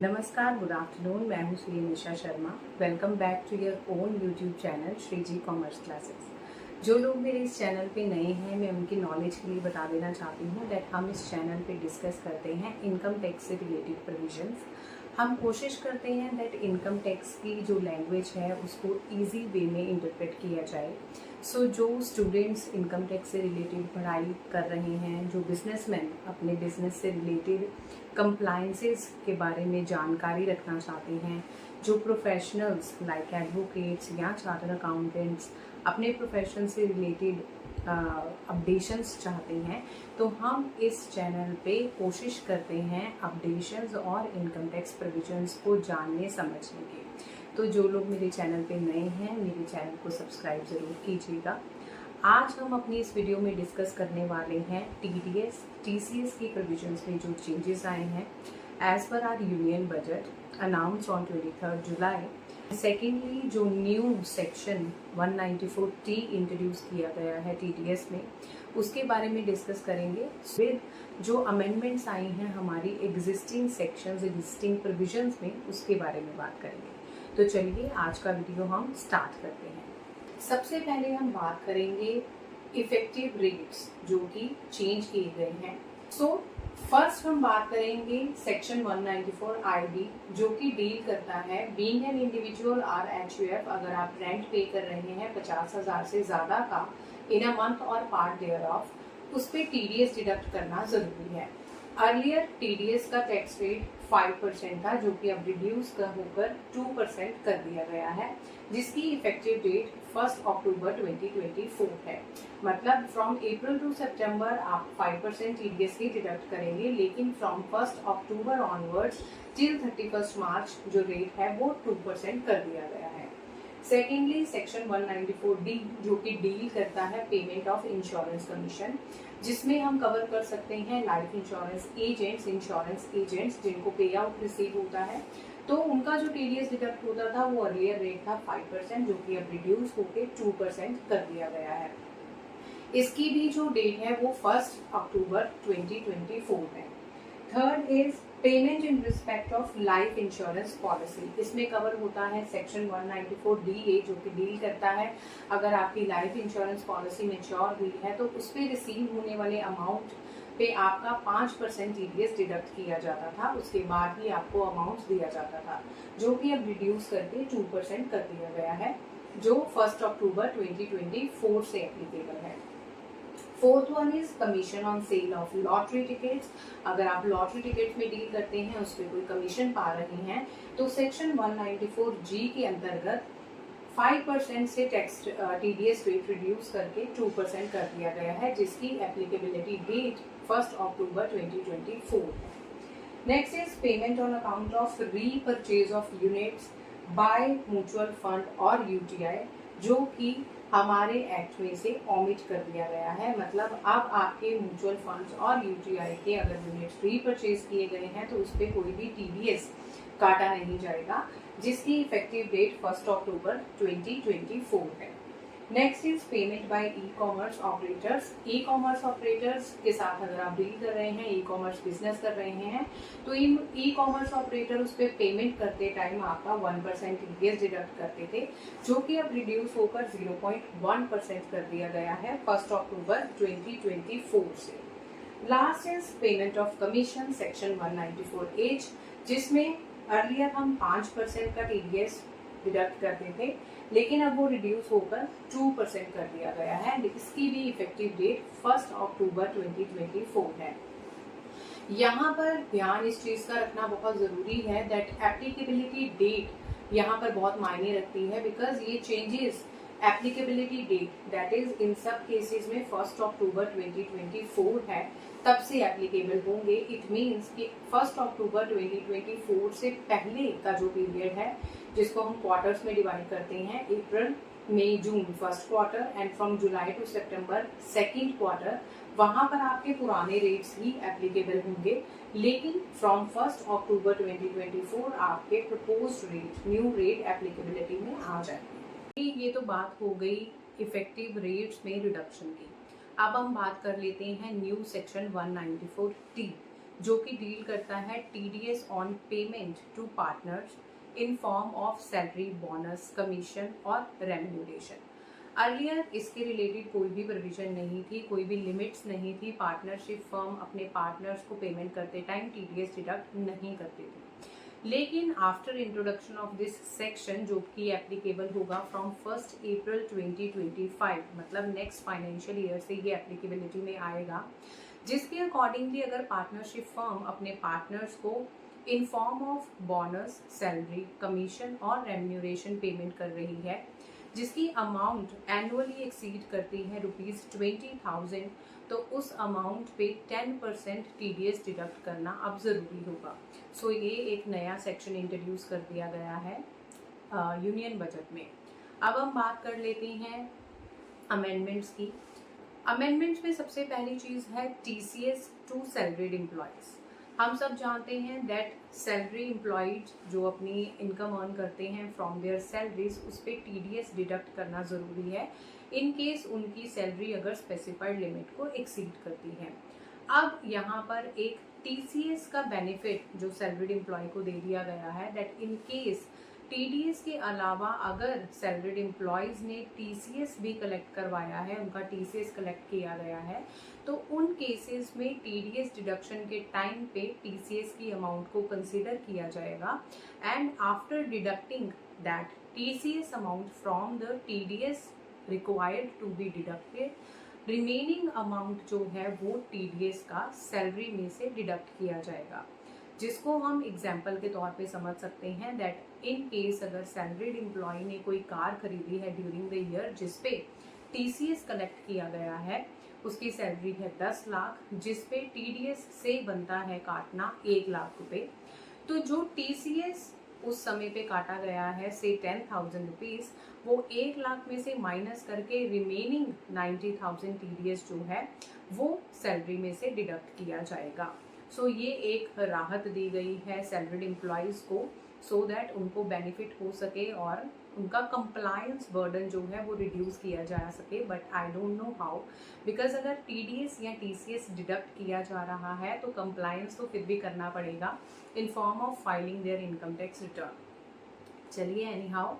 नमस्कार, good afternoon. मैं हूँ Shri Nisha Sharma. Welcome back to your own YouTube channel Shri ji commerce classes. जो लोग मेरे इस चैनल पे नए हैं, मैं उनकी नॉलेज के लिए बता देना चाहती हूँ दैट हम इस चैनल पे डिस्कस करते हैं इनकम टैक्स से रिलेटेड प्रोविजंस। हम कोशिश करते हैं दैट इनकम टैक्स की जो लैंग्वेज है उसको ईजी वे में इंटरप्रेट किया जाए। जो स्टूडेंट्स इनकम टैक्स से रिलेटेड पढ़ाई कर रहे हैं, जो बिजनेसमैन अपने बिजनेस से रिलेटेड कंप्लायंसेस के बारे में जानकारी रखना चाहते हैं, जो प्रोफेशनल्स लाइक एडवोकेट्स या चार्टर्ड अकाउंटेंट्स अपने प्रोफेशन से रिलेटेड अपडेशंस चाहते हैं, तो हम इस चैनल पे कोशिश करते हैं अपडेशंस और इनकम टैक्स प्रोविजंस को जानने समझने के। तो जो लोग मेरे चैनल पे नए हैं, मेरे चैनल को सब्सक्राइब ज़रूर कीजिएगा। आज हम अपनी इस वीडियो में डिस्कस करने वाले हैं टीडीएस टीसीएस की प्रोविजंस में जो चेंजेस आए हैं as per our union budget announce on 23 July. Secondly, जो न्यू सेक्शन 194T इंट्रोड्यूस किया गया है टीडीएस में, उसके बारे में डिस्कस करेंगे। फिर जो अमेंडमेंट्स आई हैं हमारी एग्जिस्टिंग सेक्शंस, एग्जिस्टिंग प्रोविजंस में, उसके बारे में बात करेंगे। तो चलिए आज का वीडियो हम स्टार्ट करते हैं। सबसे पहले हम बात करेंगे इफेक्टिव रेट्स जो कि चेंज किए गए हैं। फर्स्ट हम बात करेंगे सेक्शन 194 आईडी जो कि डील करता है being an individual or HUF. अगर आप रेंट पे कर रहे हैं 50,000 से ज़्यादा का इन अ मंथ और पार्ट देयर ऑफ, उस पर टीडीएस डिडक्ट करना ज़रूरी है। अर्लियर टीडीएस का टैक्स रेट 5% था, जो कि अब रिड्यूस होकर 2% कर दिया गया है, जिसकी इफेक्टिव डेट 1 अक्टूबर 2024 है। मतलब फ्रॉम अप्रैल टू सितंबर आप 5% टीडीएस की डिडक्ट करेंगे, लेकिन फ्रॉम 1 अक्टूबर ऑनवर्ड्स टिल 31 मार्च जो रेट है वो 2% कर दिया गया है। सेकेंडली, सेक्शन 194D जो कि डील करता है पेमेंट ऑफ इंश्योरेंस कमीशन, जिसमें हम कवर कर सकते हैं लाइफ इंश्योरेंस एजेंट्स जिनको पे आउट रिसीव होता है, तो उनका जो टीडीएस डिडक्ट होता था वो अर्लियर रेट था 5%, जो कि अब रिड्यूस होकर 2% कर दिया गया है। इसकी भी जो डेट है वो 1 अक्टूबर 2024 है। Third is payment in respect of life insurance policy. इसमें कवर होता है सेक्शन 194DA जो कि डील करता है अगर आपकी लाइफ इंश्योरेंस पॉलिसी मैच्योर हुई है तो उस पर रिसीव होने वाले अमाउंट पे आपका 5% टीडीएस डिडक्ट किया जाता था, उसके बाद ही आपको अमाउंट दिया जाता था, जो कि अब रिड्यूस करके 2% कर दिया गया है, जो 1 अक्टूबर 2024 से एप्लीकेबल है। Fourth one is commission on sale of lottery tickets. अगर आप लॉटरी टिकट्स में डील करते हैं, उस पर कोई कमीशन पा रहे हैं, तो सेक्शन 194G के अंतर्गत 5% से टैक्स टीडीएस रेट रिड्यूस करके 2% कर दिया गया है, जिसकी एप्लीकेबिलिटी डेट 1 अक्टूबर 2024 है। Next is payment on account of repurchase of units by mutual fund और यूटीआई, जो कि हमारे एक्ट में से ऑमिट कर दिया गया है। मतलब अब आपके म्यूचुअल फंड्स और यूटीआई के अगर यूनिट्स रीपरचेज किए गए हैं तो उस पर कोई भी टीडीएस काटा नहीं जाएगा, जिसकी इफेक्टिव डेट 1 अक्टूबर 2024 है। Next is payment by e commerce operators. E commerce operators के साथ अगर आप डील कर रहे हैं, ई कॉमर्स बिजनेस कर रहे हैं, तो इन ई कॉमर्स ऑपरेटर उस पर पेमेंट करते टाइम आपका 1% टीडीएस डिडक्ट करते थे, जो कि अब रिड्यूस होकर 0.1% कर दिया गया है 1 अक्टूबर 2024 से। Last is payment of commission section 194H, जिसमें अर्लियर हम 5% का टीडीएस डिडक्ट करते थे, लेकिन अब वो रिड्यूस होकर 2% कर दिया गया है। इसकी भी इफेक्टिव डेट 1 अक्टूबर 2024 है। यहाँ पर ध्यान इस चीज का रखना बहुत जरूरी है दैट एप्लीकेबिलिटी डेट यहाँ पर बहुत मायने रखती है, बिकॉज ये changes applicability date that is in सब केसेस में 1 अक्टूबर 2024 है, तब से एप्लीकेबल होंगे। इट मीन्स कि 1 अक्टूबर 2024 से पहले का जो पीरियड है, जिसको हम क्वार्टर्स में डिवाइड करते हैं, April May June first quarter and from July to September second quarter, वहां पर आपके पुराने रेट्स ही एप्लीकेबल होंगे, लेकिन फ्रॉम 1 अक्टूबर 2024 आपके proposed rate, new rate applicability में आ जाएंगे। ये तो बात हो गई इफेक्टिव रेट्स में रिडक्शन की। अब हम बात कर लेते हैं न्यू सेक्शन 194T जो कि डील करता है TDS on payment to partners in form of salary, bonus, commission और रेम्यूनरेशन। अर्लियर इसके रिलेटेड कोई भी प्रोविजन नहीं थी, कोई भी लिमिट्स नहीं थी। पार्टनरशिप फर्म अपने पार्टनर्स को पेमेंट करते टाइम टीडीएस डिडक्ट नहीं करते थे। लेकिन after introduction of this section, जो कि एप्लीकेबल होगा फ्रॉम 1 अप्रैल 2025, मतलब नेक्स्ट फाइनेंशियल ईयर से ये एप्लीकेबिलिटी में आएगा, जिसके अकॉर्डिंगली अगर पार्टनरशिप फर्म अपने पार्टनर्स को इन form of bonus, salary, commission और रेम्यूनरेशन पेमेंट कर रही है, जिसकी अमाउंट एनुअली एक्सीड करती है ₹20,000, तो उस अमाउंट पे 10% टीडीएस डिडक्ट करना अब ज़रूरी होगा। सो ये एक नया सेक्शन इंट्रोड्यूस कर दिया गया है यूनियन बजट में। अब हम बात कर लेते हैं अमेंडमेंट्स की। अमेंडमेंट्स में सबसे पहली चीज़ है टीसीएस टू सैलरीड एम्प्लॉयज़। हम सब जानते हैं दैट सैलरी एम्प्लॉयज जो अपनी इनकम अर्न करते हैं फ्रॉम देयर सैलरीज, उस पर टीडीएस डिडक्ट करना ज़रूरी है इन केस उनकी सैलरी अगर स्पेसिफाइड लिमिट को एक्सीड करती है। अब यहाँ पर एक टीसीएस का बेनिफिट जो सैलरीड एम्प्लॉय को दे दिया गया है, दैट इन केस टीडीएस के अलावा अगर सैलरीड एम्प्लॉयज़ ने टीसीएस भी कलेक्ट करवाया है, उनका टीसीएस कलेक्ट किया गया है, तो उन केसेस में टीडीएस डिडक्शन के टाइम पे टीसीएस की अमाउंट को कंसीडर किया जाएगा and after deducting that TCS amount from the TDS required to be deducted, remaining amount जो है वो टीडीएस का सैलरी में से डिडक्ट किया जाएगा, जिसको हम एग्जाम्पल के तौर पे समझ सकते हैं दैट इन केस अगर सैलरीड एम्प्लॉय ने कोई कार खरीदी है ड्यूरिंग द ईयर जिसपे टीसीएस कलेक्ट किया गया है, उसकी सैलरी है 10 लाख, जिसपे टीडीएस से बनता है काटना 1 लाख रुपए, तो जो टीसीएस उस समय पे काटा गया है से 10,000 रुपीज़, वो 1 लाख में से माइनस करके रिमेनिंग 90,000 टीडीएस जो है वो सैलरी में से डिडक्ट किया जाएगा। सो ये एक राहत दी गई है सैलरीड एम्प्लॉयज़ को, सो दैट उनको बेनिफिट हो सके और उनका कंप्लायंस बर्डन जो है वो रिड्यूस किया जा सके। But I don't know how, because अगर टीडीएस या टीसीएस डिडक्ट किया जा रहा है तो कंप्लायंस तो फिर भी करना पड़ेगा in form of filing their income tax return. चलिए, anyhow,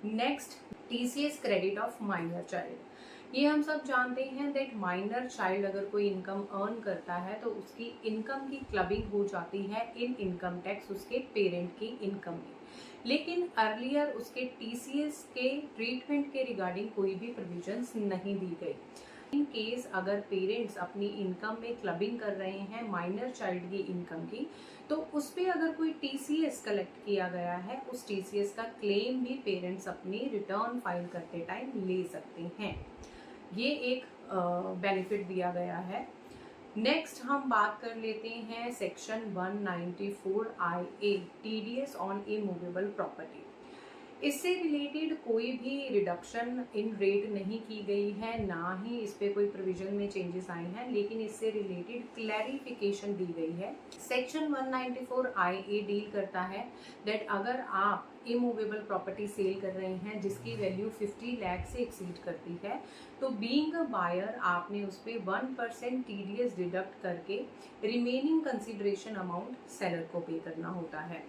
next TCS credit of minor child. ये हम सब जानते हैं दैट माइनर चाइल्ड अगर कोई इनकम अर्न करता है तो उसकी इनकम की क्लबिंग हो जाती है इन इनकम टैक्स उसके पेरेंट की इनकम में, लेकिन अर्लियर उसके टीसीएस के ट्रीटमेंट के रिगार्डिंग कोई भी प्रोविजंस नहीं दी गई। इन केस अगर पेरेंट्स अपनी इनकम में क्लबिंग कर रहे हैं माइनर चाइल्ड की इनकम की, तो उस पर अगर कोई टीसीएस कलेक्ट किया गया है, उस टीसीएस का क्लेम भी पेरेंट्स अपनी रिटर्न फाइल करते टाइम ले सकते हैं। ये एक बेनिफिट दिया गया है। नेक्स्ट हम बात कर लेते हैं section 194IA TDS on immovable property. इससे रिलेटेड कोई भी रिडक्शन इन रेट नहीं की गई है, ना ही इस पे कोई प्रोविजन में चेंजेस आए हैं, लेकिन इससे रिलेटेड क्लैरिफिकेशन दी गई है। सेक्शन 194IA डील करता है दैट अगर आप इमूवेबल प्रॉपर्टी सेल कर रहे हैं जिसकी वैल्यू 50 लाख से एक्सीड करती है, तो बीइंग अ बायर आपने उस पर 1% टीडीएस डिडक्ट करके रिमेनिंग कंसिडरेशन अमाउंट सेलर को पे करना होता है।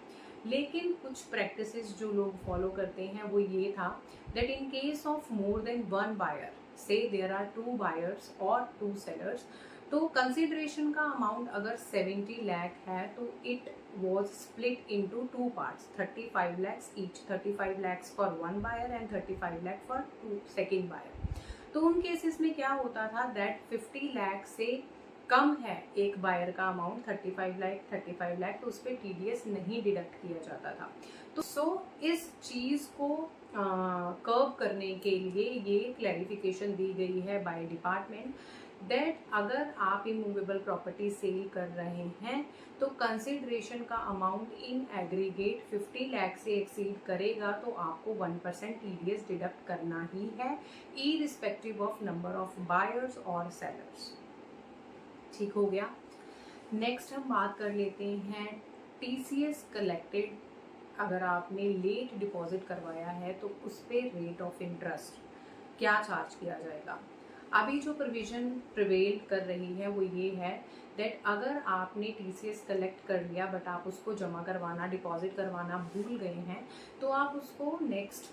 लेकिन कुछ प्रैक्टिसेस जो लोग फॉलो करते हैं वो ये था that in case of more than 1 buyer, so there are 2 buyers और 2 सेलर्स, तो कंसिडरेशन का अमाउंट अगर 70 लाख है तो it was split into 2 parts, 35 lakhs each, 35 lakhs for 1 buyer and 35 lakh for 2 second buyer. तो उन केसेस में क्या होता था दैट 50 लाख से कम है एक बायर का अमाउंट 35 लाख, तो उस पर टीडीएस नहीं डिडक्ट किया जाता था। तो इस चीज़ को कर्व करने के लिए ये क्लैरिफिकेशन दी गई है बाय डिपार्टमेंट दैट अगर आप इमूवेबल प्रॉपर्टी सेल कर रहे हैं तो कंसिडरेशन का अमाउंट इन एग्रीगेट 50 लाख से एक्सीड करेगा तो आपको 1% टीडीएस डिडक्ट करना ही है, irrespective of number of buyers और सेलर्स। ठीक हो गया। नेक्स्ट हम बात कर लेते हैं टीसीएस कलेक्टेड अगर आपने लेट डिपॉजिट करवाया है तो उस पर रेट ऑफ इंटरेस्ट क्या चार्ज किया जाएगा। अभी जो प्रोविजन प्रिवेल कर रही है वो ये है दैट अगर आपने टीसीएस कलेक्ट कर लिया बट आप उसको जमा करवाना, डिपॉजिट करवाना भूल गए हैं, तो आप उसको नेक्स्ट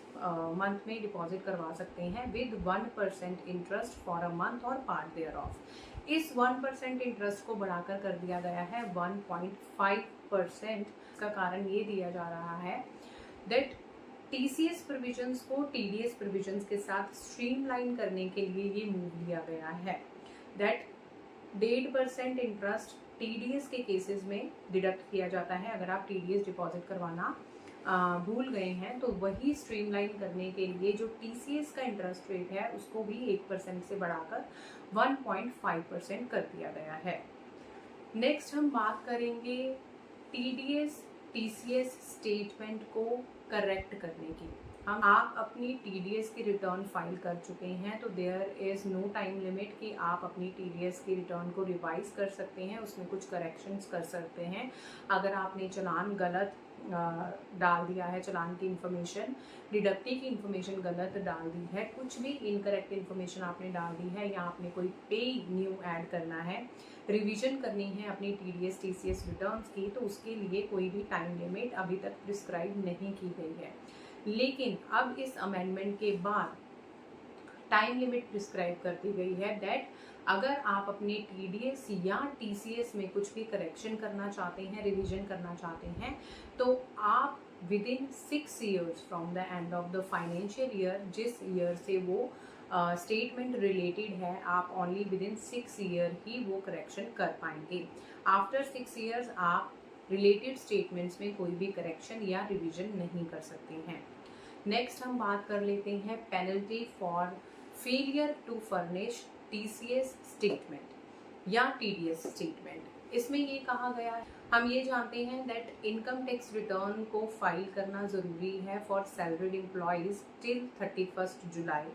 मंथ में डिपॉजिट करवा सकते हैं with 1% interest for a month और पार्ट देयर ऑफ। इस 1% इंटरेस्ट को बढ़ाकर कर दिया गया है 1.5%। का कारण ये दिया जा रहा है दैट टीसीएस प्रोविजंस को टीडीएस प्रोविजंस के साथ स्ट्रीमलाइन करने के लिए ये मूव लिया गया है दैट 1.5% इंटरेस्ट टीडीएस के केसेस में डिडक्ट किया जाता है। अगर आप टीडीएस डिपॉजिट करवाना भूल गए हैं तो वही स्ट्रीमलाइन करने के लिए जो टीसीएस का इंटरेस्ट रेट है उसको भी 1% से बढ़ाकर 1.5% कर दिया गया है। नेक्स्ट हम बात करेंगे टीडीएस टीसीएस स्टेटमेंट को करेक्ट करने की। आप अपनी टीडीएस की रिटर्न फाइल कर चुके हैं तो there is no time limit कि आप अपनी टीडीएस की रिटर्न को रिवाइज कर सकते हैं, उसमें कुछ करेक्शंस कर सकते हैं। अगर आपने चालान गलत डाल दिया है, चालान की इन्फॉर्मेशन, डिडक्टी की इन्फॉर्मेशन गलत डाल दी है, कुछ भी इनकरेक्ट इन्फॉर्मेशन आपने डाल दी है या आपने कोई पे न्यू ऐड करना है, रिवीजन करनी है अपनी टीडीएस टीसीएस रिटर्न्स की, तो उसके लिए कोई भी टाइम लिमिट अभी तक प्रिस्क्राइब नहीं की गई है। लेकिन अब इस अमेंडमेंट के बाद टाइम लिमिट प्रिस्क्राइब कर दी गई है दैट अगर आप अपने टीडीएस या टीसीएस में कुछ भी करेक्शन करना चाहते हैं, रिवीजन करना चाहते हैं, तो आप with in 6 years from the end of the financial year, जिस ईयर से वो स्टेटमेंट रिलेटेड है, आप ओनली विद इन 6 ईयर ही वो करेक्शन कर पाएंगे। आफ्टर 6 ईयर्स आप रिलेटेड स्टेटमेंट्स में कोई भी करेक्शन या रिवीजन नहीं कर सकते हैं। नेक्स्ट हम बात कर लेते हैं penalty for failure to furnish TCS statement या टीडीएस स्टेटमेंट। इसमें ये कहा गया है, हम ये जानते हैं दैट इनकम टैक्स रिटर्न को फाइल करना ज़रूरी है for salaried employees till 31 July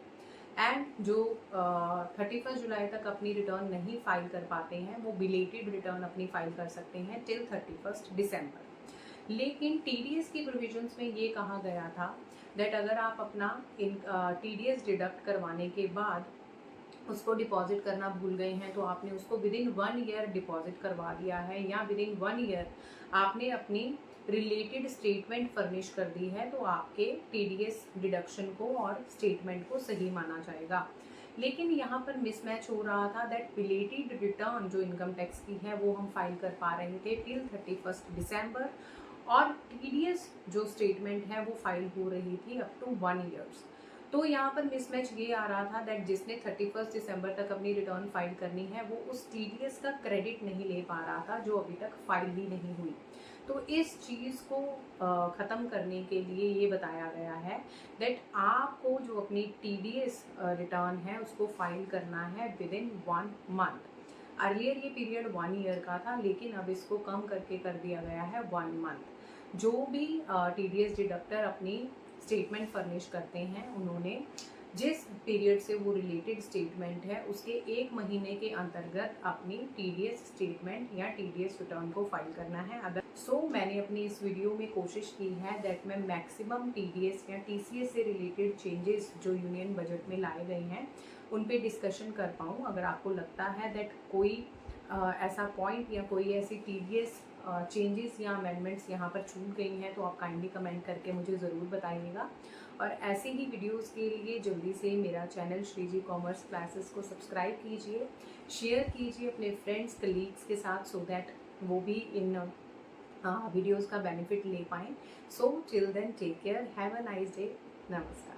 and जो 31 जुलाई तक अपनी रिटर्न नहीं फाइल कर पाते हैं वो बिलेटेड रिटर्न अपनी फाइल कर सकते हैं टिल 31 दिसंबर। लेकिन टीडीएस की प्रोविजंस में ये कहा गया था दैट अगर आप अपना टीडीएस डिडक्ट करवाने के बाद उसको डिपॉजिट करना भूल गए हैं तो आपने उसको विद इन 1 ईयर डिपॉजिट करवा दिया है या विद इन 1 ईयर आपने अपनी रिलेटेड स्टेटमेंट फर्निश कर दी है, तो आपके टीडीएस डिडक्शन को और स्टेटमेंट को सही माना जाएगा। लेकिन यहाँ पर मिसमैच हो रहा था दैट बिलेटेड रिटर्न जो इनकम टैक्स की है वो हम फाइल कर पा रहे थे टिल 31 दिसंबर और टीडीएस जो स्टेटमेंट है वो फाइल हो रही थी अप टू 1 ईयर्स। तो यहाँ पर मिसमैच ये आ रहा था दैट जिसने 31 दिसंबर तक अपनी रिटर्न फाइल करनी है वो उस टीडीएस का क्रेडिट नहीं ले पा रहा था जो अभी तक फाइल ही नहीं हुई। तो इस चीज़ को ख़त्म करने के लिए ये बताया गया है दैट आपको जो अपनी टीडीएस रिटर्न है उसको फाइल करना है विद इन 1 मंथ। अर्लियर ये पीरियड 1 ईयर का था लेकिन अब इसको कम करके कर दिया गया है 1 मंथ। जो भी टीडीएस डिडक्टर अपनी स्टेटमेंट फर्निश करते हैं उन्होंने जिस पीरियड से वो रिलेटेड स्टेटमेंट है उसके 1 महीने के अंतर्गत अपनी टीडीएस स्टेटमेंट या टीडीएस रिटर्न को फाइल करना है। अगर मैंने अपनी इस वीडियो में कोशिश की है दैट मैं मैक्सिमम टीडीएस या टीसीएस से रिलेटेड चेंजेस जो यूनियन बजट में लाए गए हैं उन पे डिस्कशन कर पाऊँ। अगर आपको लगता है दैट कोई ऐसा पॉइंट या कोई ऐसी टीडीएस चेंजेस या अमेंडमेंट्स यहाँ पर छूट गई हैं तो आप काइंडली कमेंट करके मुझे ज़रूर बताइएगा। और ऐसे ही वीडियोस के लिए जल्दी से मेरा चैनल श्रीजी कॉमर्स क्लासेस को सब्सक्राइब कीजिए, शेयर कीजिए अपने फ्रेंड्स कलीग्स के साथ सो दैट वो भी इन वीडियोस का बेनिफिट ले पाएँ। So till then take care, have a nice day, नमस्कार।